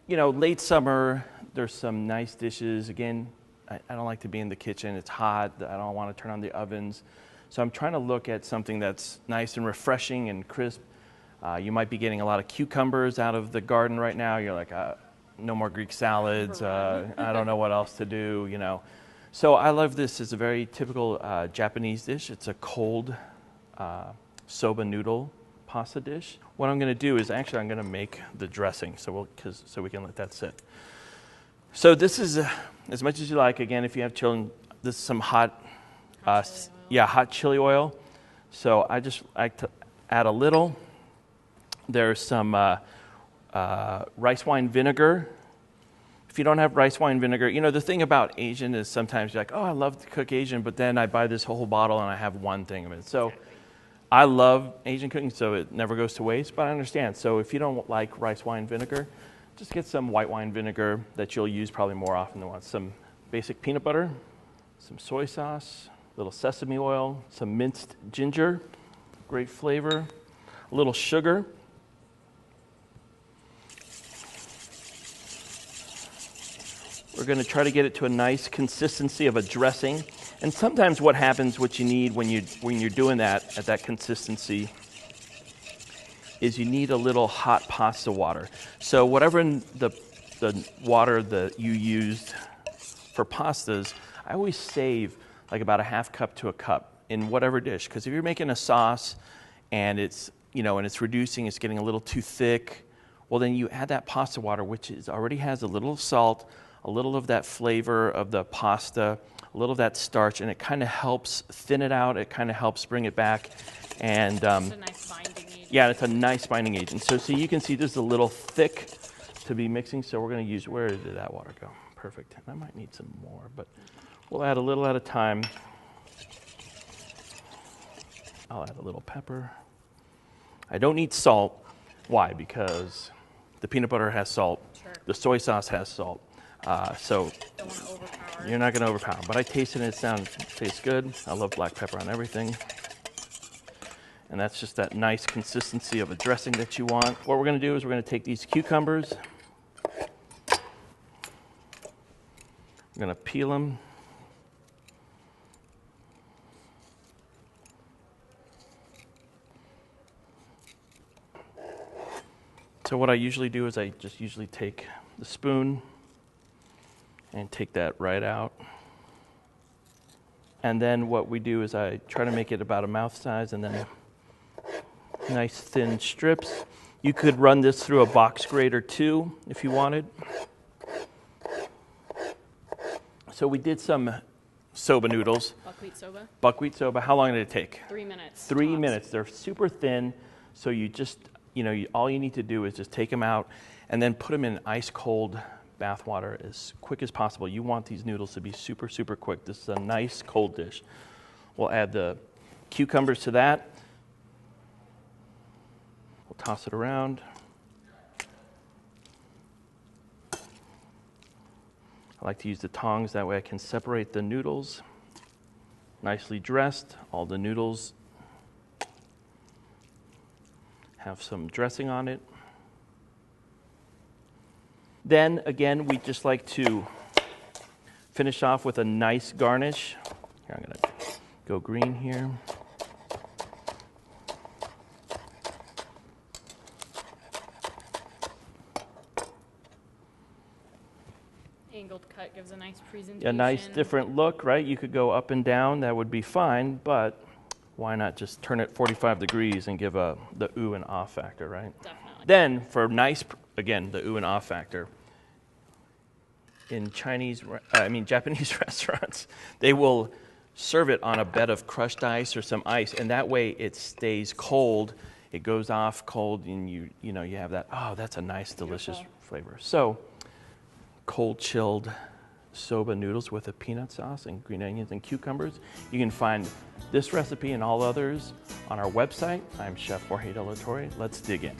you know, late summer, there's some nice dishes. Again, I don't like to be in the kitchen. It's hot. I don't want to turn on the ovens. So I'm trying to look at something that's nice and refreshing and crisp. You might be getting a lot of cucumbers out of the garden right now. You're like, no more Greek salads. I don't know what else to do, you know. So I love this. It's a very typical Japanese dish. It's a cold soba noodle pasta dish. What I'm going to do is actually I'm going to make the dressing so we can let that sit. So this is as much as you like. Again, if you have children, this is some hot chili oil. So I just like to add a little. There's some rice wine vinegar. If you don't have rice wine vinegar, you know, the thing about Asian is sometimes you're like, oh, I love to cook Asian, but then I buy this whole bottle and I have one thing of it. So I love Asian cooking, so it never goes to waste, but I understand. So if you don't like rice wine vinegar, just get some white wine vinegar that you'll use probably more often than once. Some basic peanut butter, some soy sauce, a little sesame oil, some minced ginger, great flavor, a little sugar. We're going to try to get it to a nice consistency of a dressing. And sometimes what happens, what you need when you're doing that at that consistency, is you need a little hot pasta water. So whatever the water that you used for pastas, I always save like about a half cup to a cup in whatever dish. Because if you're making a sauce and it's, you know, and it's reducing, it's getting a little too thick, well then you add that pasta water, which already has a little salt, a little of that flavor of the pasta, a little of that starch, and it kind of helps thin it out. It kind of helps bring it back. And it's a nice binding agent. Yeah, it's a nice binding agent. So you can see this is a little thick to be mixing, so we're going to use, where did that water go? Perfect. I might need some more, but we'll add a little at a time. I'll add a little pepper. I don't need salt. Why? Because the peanut butter has salt. Sure. The soy sauce has salt. So don't want to overpower. You're not going to overpower. But I tasted it. It tastes good. I love black pepper on everything. And that's just that nice consistency of a dressing that you want. What we're going to do is we're going to take these cucumbers. I'm going to peel them. So what I usually do is I just usually take the spoon and take that right out. And then what we do is I try to make it about a mouth size and then nice thin strips. You could run this through a box grater too if you wanted. So we did some soba noodles. Buckwheat soba? Buckwheat soba. How long did it take? 3 minutes. 3 tops. minutes. They're super thin. So you just, you know, all you need to do is just take them out and then put them in ice cold bath water as quick as possible. You want these noodles to be super, super quick. This is a nice cold dish. We'll add the cucumbers to that. We'll toss it around. I like to use the tongs, that way I can separate the noodles. Nicely dressed, all the noodles have some dressing on it. Then again, we just like to finish off with a nice garnish. Here, I'm going to go green here. Angled cut gives a nice presentation. A nice different look, right? You could go up and down, that would be fine, but why not just turn it 45 degrees and give the ooh and ah factor, right? Definitely. Then for nice, again, the ooh and ah factor, in Japanese restaurants, they will serve it on a bed of crushed ice or some ice, and that way it stays cold. It goes off cold, and you have that. Oh, that's a nice, delicious flavor. So, cold chilled soba noodles with a peanut sauce and green onions and cucumbers. You can find this recipe and all others on our website. I'm Chef Jorge De La Torre. Let's dig in.